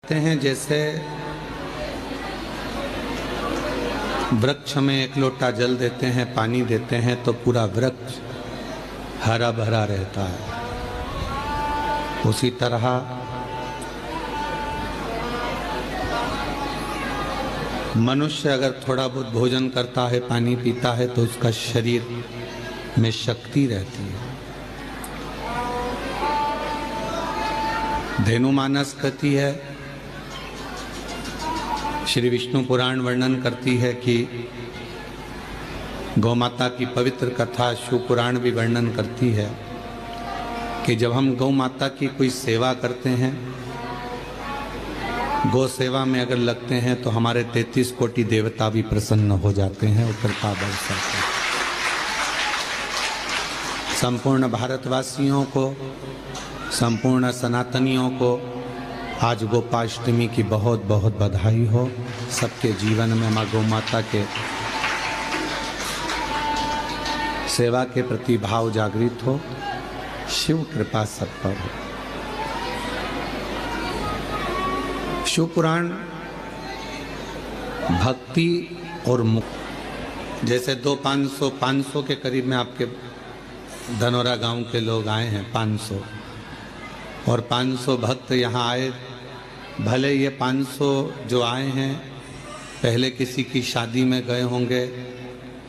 कहते हैं जैसे वृक्ष में एक लोटा जल देते हैं, पानी देते हैं तो पूरा वृक्ष हरा भरा रहता है। उसी तरह मनुष्य अगर थोड़ा बहुत भोजन करता है, पानी पीता है तो उसका शरीर में शक्ति रहती है। धेनुमानस कहती है, श्री विष्णु पुराण वर्णन करती है कि गौ माता की पवित्र कथा शिव पुराण भी वर्णन करती है कि जब हम गौ माता की कोई सेवा करते हैं, गौ सेवा में अगर लगते हैं तो हमारे 33 कोटि देवता भी प्रसन्न हो जाते हैं और कृपा बरसाते हैं। संपूर्ण भारतवासियों को, संपूर्ण सनातनियों को आज गोपाष्टमी की बहुत बहुत बधाई हो। सबके जीवन में माँ गौ माता के सेवा के प्रति भाव जागृत हो। शिव कृपा सब पर हो। शिव पुराण भक्ति और मुक्ति, जैसे 500 के करीब में आपके धनौरा गांव के लोग आए हैं, 500 और 500 भक्त यहाँ आए। भले ये 500 जो आए हैं पहले किसी की शादी में गए होंगे,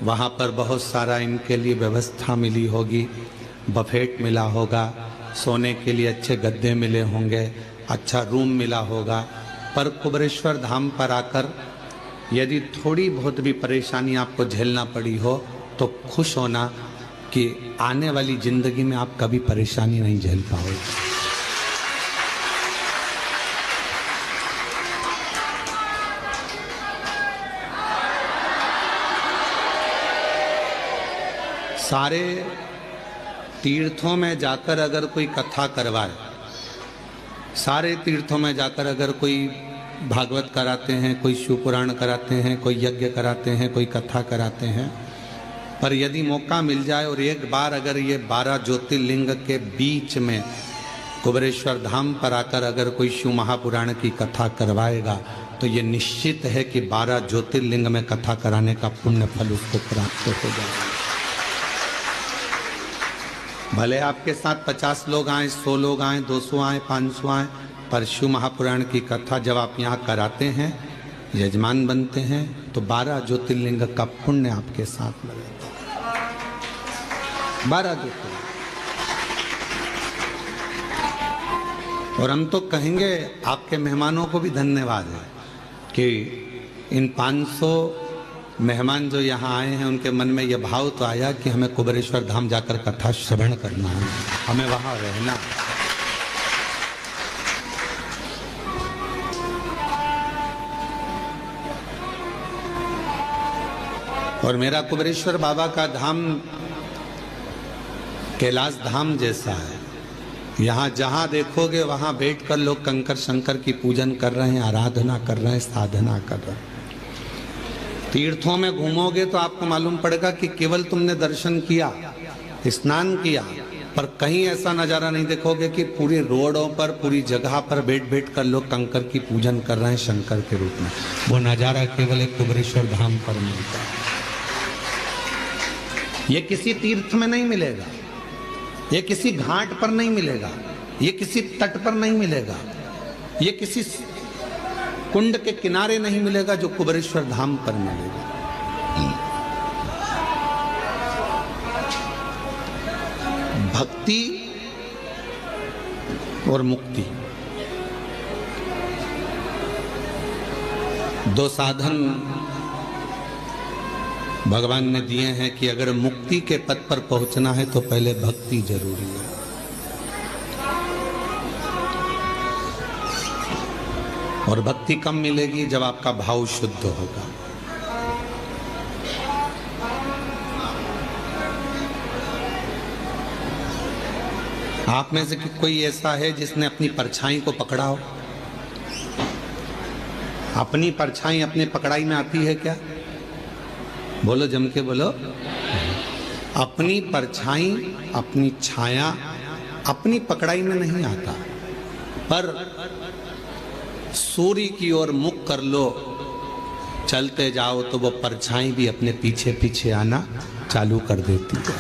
वहाँ पर बहुत सारा इनके लिए व्यवस्था मिली होगी, बफेट मिला होगा, सोने के लिए अच्छे गद्दे मिले होंगे, अच्छा रूम मिला होगा। पर कुबेरेश्वर धाम पर आकर यदि थोड़ी बहुत भी परेशानी आपको झेलना पड़ी हो तो खुश होना कि आने वाली जिंदगी में आप कभी परेशानी नहीं झेल पाओगे। सारे तीर्थों में जाकर अगर कोई कथा करवाए, सारे तीर्थों में जाकर अगर कोई भागवत कराते हैं, कोई शिव पुराण कराते हैं, कोई यज्ञ कराते हैं, कोई कथा कराते हैं, पर यदि मौका मिल जाए और एक बार अगर ये 12 ज्योतिर्लिंग के बीच में कुबेरेश्वर धाम पर आकर अगर कोई शिव महापुराण की कथा करवाएगा तो ये निश्चित है कि 12 ज्योतिर्लिंग में कथा कराने का पुण्य फल उसको प्राप्त हो जाएगा। भले आपके साथ 50 लोग आए, 100 लोग आए, 200 आए, 500 आए, पर शिव महापुराण की कथा जब आप यहाँ कराते हैं, यजमान बनते हैं, तो 12 ज्योतिर्लिंग का पुण्य आपके साथ लगेगा। 12 ज्योतिर्लिंग। और हम तो कहेंगे आपके मेहमानों को भी धन्यवाद है कि इन 500 मेहमान जो यहाँ आए हैं उनके मन में यह भाव तो आया कि हमें कुबेरेश्वर धाम जाकर कथा श्रवण करना है, हमें वहाँ रहना। और मेरा कुबेरेश्वर बाबा का धाम कैलाश धाम जैसा है। यहाँ जहाँ देखोगे वहाँ बैठकर लोग कंकर शंकर की पूजन कर रहे हैं, आराधना कर रहे हैं, साधना कर रहे हैं। तीर्थों में घूमोगे तो आपको मालूम पड़ेगा कि केवल तुमने दर्शन किया, स्नान किया, पर कहीं ऐसा नज़ारा नहीं देखोगे कि पूरी रोडों पर, पूरी जगह पर बैठ कर लोग कंकर की पूजन कर रहे हैं शंकर के रूप में। वो नज़ारा केवल एक कुबेरेश्वर धाम पर मिलता है। ये किसी तीर्थ में नहीं मिलेगा, ये किसी घाट पर नहीं मिलेगा, ये किसी तट पर नहीं मिलेगा, ये किसी कुंड के किनारे नहीं मिलेगा, जो कुबेरेश्वर धाम पर मिलेगा। भक्ति और मुक्ति, दो साधन भगवान ने दिए हैं कि अगर मुक्ति के पथ पर पहुंचना है तो पहले भक्ति जरूरी है। और भक्ति कम मिलेगी जब आपका भाव शुद्ध होगा। आप में से कोई ऐसा है जिसने अपनी परछाई को पकड़ा हो? अपनी परछाई अपने पकड़ाई में आती है क्या? बोलो, जम के बोलो। अपनी परछाई, अपनी छाया अपनी पकड़ाई में नहीं आता, पर सूर्य की ओर मुख कर लो, चलते जाओ तो वो परछाई भी अपने पीछे पीछे आना चालू कर देती है।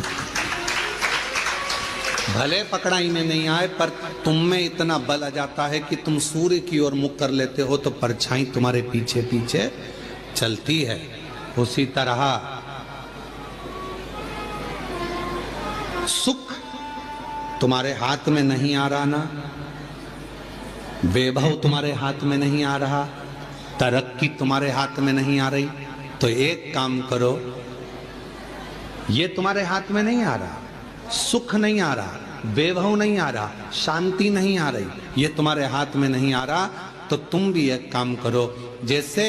भले पकड़ाई में नहीं आए पर तुम में इतना बल आ जाता है कि तुम सूर्य की ओर मुख कर लेते हो तो परछाई तुम्हारे पीछे पीछे चलती है। उसी तरह सुख तुम्हारे हाथ में नहीं आ रहा ना, वैभव तुम्हारे हाथ में नहीं आ रहा, तरक्की तुम्हारे हाथ में नहीं आ रही, तो एक काम करो, ये तुम्हारे हाथ में नहीं आ रहा, सुख नहीं आ रहा, वैभव नहीं आ रहा, शांति नहीं आ रही, ये तुम्हारे हाथ में नहीं आ रहा, तो तुम भी एक काम करो, जैसे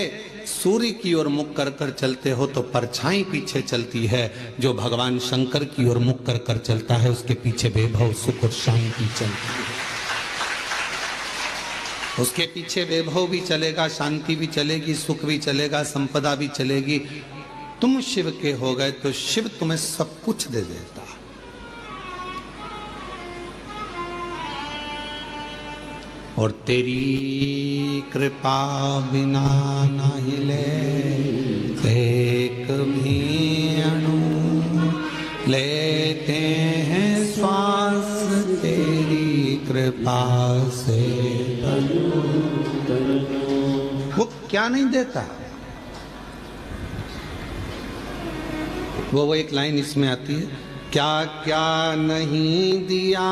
सूर्य की ओर मुख कर कर चलते हो तो परछाई पीछे चलती है, जो भगवान शंकर की ओर मुख कर कर चलता है उसके पीछे वैभव सुख और शांति चलती है। उसके पीछे वैभव भी चलेगा, शांति भी चलेगी, सुख भी चलेगा, संपदा भी चलेगी। तुम शिव के हो गए तो शिव तुम्हें सब कुछ दे देता। और तेरी कृपा बिना न हिले एक भी अणु, लेते हैं श्वास तेरी कृपा से। वो क्या नहीं देता? वो एक लाइन इसमें आती है, क्या क्या नहीं दिया,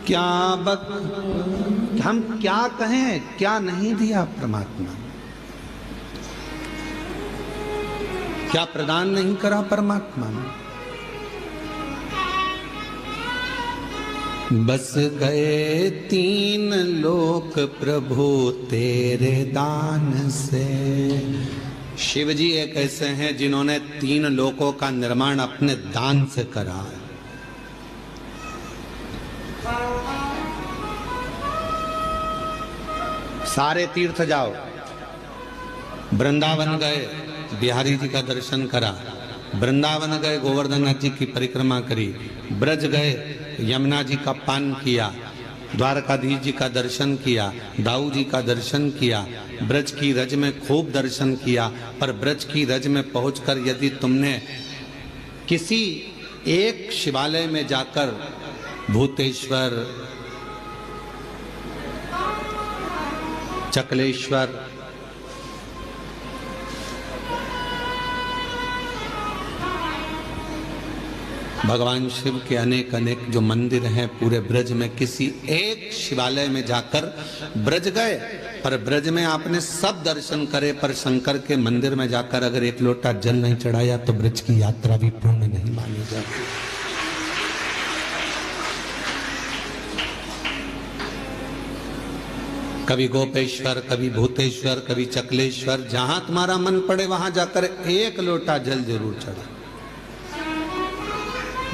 क्या हम क्या कहें, क्या नहीं दिया परमात्मा, क्या प्रदान नहीं करा परमात्मा ने। बस गए तीन लोक प्रभु तेरे दान से। शिव जी एक ऐसे हैं जिन्होंने तीन लोकों का निर्माण अपने दान से करा है। सारे तीर्थ जाओ, वृंदावन गए, बिहारी जी का दर्शन करा, वृंदावन गए, गोवर्धन नाथ जी की परिक्रमा करी, ब्रज गए, यमुना जी का पान किया, द्वारकाधीश जी का दर्शन किया, दाऊ जी का दर्शन किया, ब्रज की रज में खूब दर्शन किया। पर ब्रज की रज में पहुंचकर यदि तुमने किसी एक शिवालय में जाकर भूतेश्वर, चकलेश्वर, भगवान शिव के अनेक अनेक जो मंदिर हैं पूरे ब्रज में, किसी एक शिवालय में जाकर ब्रज गए, पर ब्रज में आपने सब दर्शन करे, पर शंकर के मंदिर में जाकर अगर एक लोटा जल नहीं चढ़ाया तो ब्रज की यात्रा भी पूर्ण नहीं मानी जाती। कभी गोपेश्वर, कभी भूतेश्वर, कभी चकलेश्वर, जहां तुम्हारा मन पड़े वहां जाकर एक लोटा जल जरूर चढ़ा।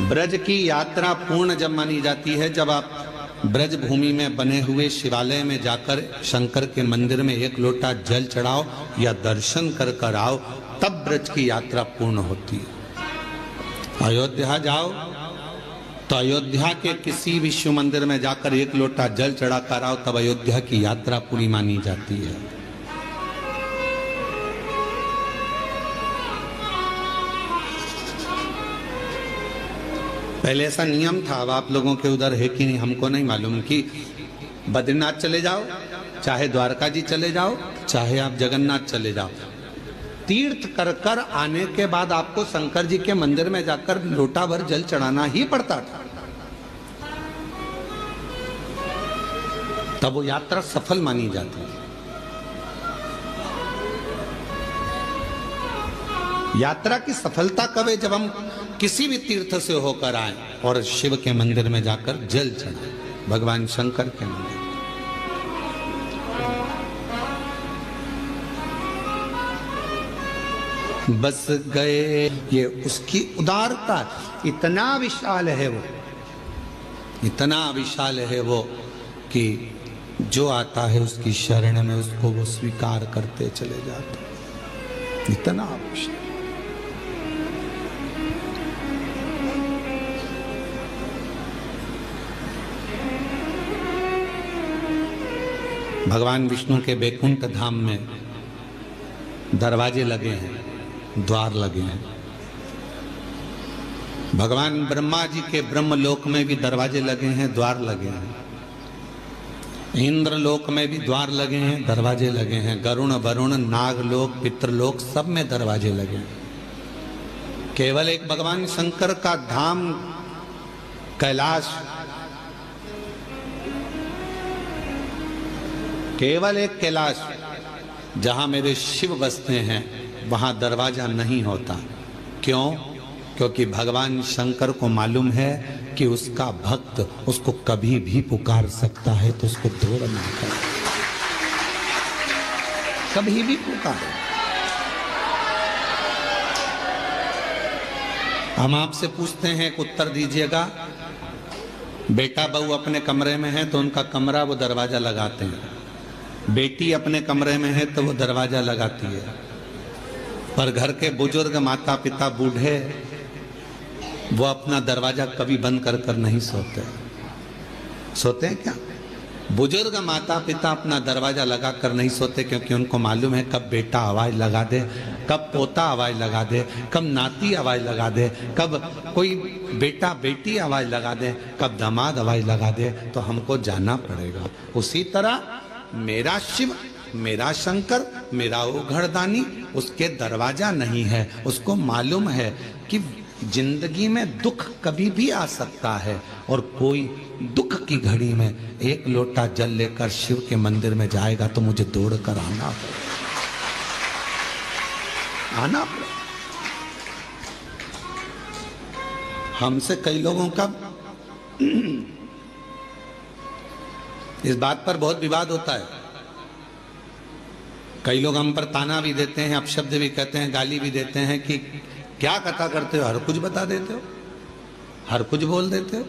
ब्रज की यात्रा पूर्ण जब मानी जाती है जब आप ब्रज भूमि में बने हुए शिवालय में जाकर शंकर के मंदिर में एक लोटा जल चढ़ाओ या दर्शन कर कर आओ, तब ब्रज की यात्रा पूर्ण होती है। अयोध्या जाओ तो अयोध्या के किसी भी शिव मंदिर में जाकर एक लोटा जल चढ़ा कर आओ, तब अयोध्या की यात्रा पूरी मानी जाती है। पहले ऐसा नियम था, अब आप लोगों के उधर है कि नहीं हमको नहीं मालूम, कि बद्रीनाथ चले जाओ, चाहे द्वारका जी चले जाओ, चाहे आप जगन्नाथ चले जाओ, तीर्थ कर कर आने के बाद आपको शंकर जी के मंदिर में जाकर लोटा भर जल चढ़ाना ही पड़ता था, तब वो यात्रा सफल मानी जाती है। यात्रा की सफलता कब है? जब हम किसी भी तीर्थ से होकर आए और शिव के मंदिर में जाकर जल चढ़ाए, भगवान शंकर के मंदिर। बस गए, ये उसकी उदारता इतना विशाल है, वो इतना विशाल है वो कि जो आता है उसकी शरण में उसको वो स्वीकार करते चले जाते, इतना विशाल। भगवान विष्णु के बैकुंठ धाम में दरवाजे लगे हैं, द्वार लगे हैं। भगवान ब्रह्मा जी के ब्रह्मलोक में भी दरवाजे लगे हैं, द्वार लगे हैं। इंद्रलोक में भी द्वार लगे हैं, दरवाजे लगे हैं। गरुण, वरुण, नागलोक, पितृलोक सब में दरवाजे लगे हैं। केवल एक भगवान शंकर का धाम कैलाश, केवल एक कैलाश जहां मेरे शिव बसते हैं वहां दरवाजा नहीं होता। क्यों? क्योंकि भगवान शंकर को मालूम है कि उसका भक्त उसको कभी भी पुकार सकता है, तो उसको दौड़ ना कर, कभी भी पुकारे। हम आपसे पूछते हैं, एक उत्तर दीजिएगा। बेटा बहू अपने कमरे में है तो उनका कमरा वो दरवाजा लगाते हैं, बेटी अपने कमरे में है तो वो दरवाजा लगाती है। पर घर के बुजुर्ग, माता पिता, बूढ़े, वो अपना दरवाजा कभी बंद कर कर नहीं सोते। सोते हैं क्या? बुजुर्ग माता पिता अपना दरवाजा लगा कर नहीं सोते, क्योंकि उनको मालूम है कब बेटा आवाज लगा दे, कब पोता आवाज लगा दे, कब नाती आवाज लगा दे, कब कोई बेटा बेटी आवाज लगा दे, कब दामाद आवाज लगा दे, तो हमको जाना पड़ेगा। उसी तरह मेरा शिव, मेरा शंकर, मेरा उघड़दानी, उसके दरवाजा नहीं है। उसको मालूम है कि जिंदगी में दुख कभी भी आ सकता है, और कोई दुख की घड़ी में एक लोटा जल लेकर शिव के मंदिर में जाएगा तो मुझे दौड़ कर आना पड़ेगा। हमसे कई लोगों का इस बात पर बहुत विवाद होता है। कई लोग हम पर ताना भी देते हैं, अपशब्द भी कहते हैं, गाली भी देते हैं कि क्या कथा करते हो, हर कुछ बता देते हो, हर कुछ बोल देते हो।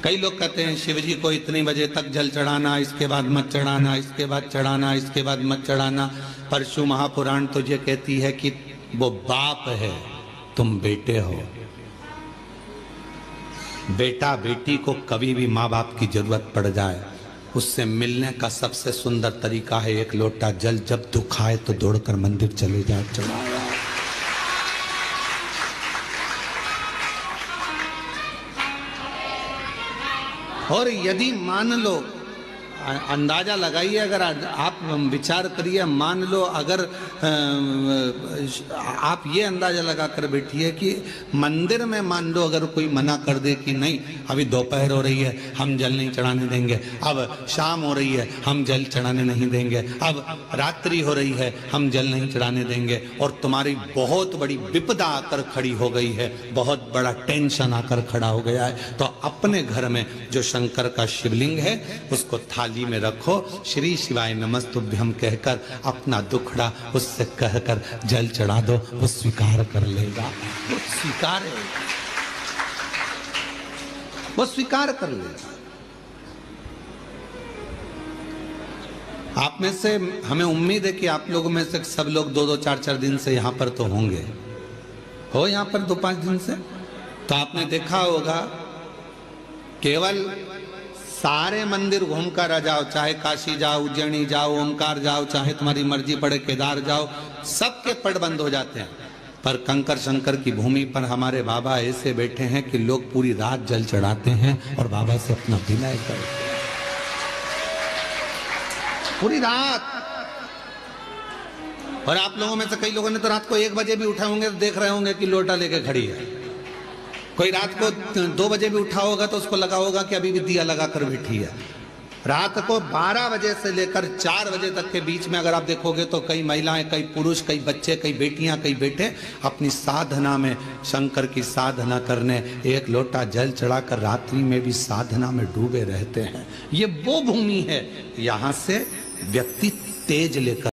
कई लोग कहते हैं शिव जी को इतने बजे तक जल चढ़ाना, इसके बाद मत चढ़ाना, इसके बाद चढ़ाना, इसके बाद मत चढ़ाना। परशु महापुराण तो ये कहती है कि वो बाप है, तुम बेटे हो। बेटा बेटी को कभी भी माँ बाप की जरूरत पड़ जाए, उससे मिलने का सबसे सुंदर तरीका है एक लोटा जल। जब दुख आए तो दौड़कर मंदिर चले जाए, चढ़ाया। और यदि मान लो, अंदाजा लगाइए, अगर आप विचार करिए, मान लो अगर आप ये अंदाजा लगा कर बैठिए कि मंदिर में मान लो अगर कोई मना कर दे कि नहीं अभी दोपहर हो रही है, हम जल नहीं चढ़ाने देंगे, अब शाम हो रही है, हम जल चढ़ाने नहीं देंगे, अब रात्रि हो रही है, हम जल नहीं चढ़ाने देंगे, और तुम्हारी बहुत बड़ी विपदा आकर खड़ी हो गई है, बहुत बड़ा टेंशन आकर खड़ा हो गया है, तो अपने घर में जो शंकर का शिवलिंग है उसको थाली में रखो, श्री शिवाय नमस्तुभ्यम कहकर अपना दुखड़ा उससे कहकर जल चढ़ा दो, वो स्वीकार कर लेगा। वो स्वीकार है, वो स्वीकार कर लेगा। आप में से, हमें उम्मीद है कि आप लोगों में से सब लोग 2-2, 4-4 दिन से यहां पर तो होंगे, हो यहां पर 2-5 दिन से, तो आपने देखा होगा केवल सारे मंदिर घूम कर आ जाओ, चाहे काशी जाओ, उज्जैनी जाओ, ओमकार जाओ, चाहे तुम्हारी मर्जी पड़े केदार जाओ, सबके पट बंद हो जाते हैं। पर कंकर शंकर की भूमि पर हमारे बाबा ऐसे बैठे हैं कि लोग पूरी रात जल चढ़ाते हैं और बाबा से अपना विनय करते हैं पूरी रात। और आप लोगों में से कई लोगों ने तो रात को 1 बजे भी उठे होंगे तो देख रहे होंगे कि लोटा लेके खड़ी है। कोई रात को 2 बजे भी उठा होगा तो उसको लगा होगा कि अभी भी दिया लगा कर बैठी है। रात को 12 बजे से लेकर 4 बजे तक के बीच में अगर आप देखोगे तो कई महिलाएं, कई पुरुष, कई बच्चे, कई बेटियां, कई बेटे अपनी साधना में, शंकर की साधना करने, एक लोटा जल चढ़ाकर रात्रि में भी साधना में डूबे रहते हैं। ये वो भूमि है, यहां से व्यक्ति तेज लेकर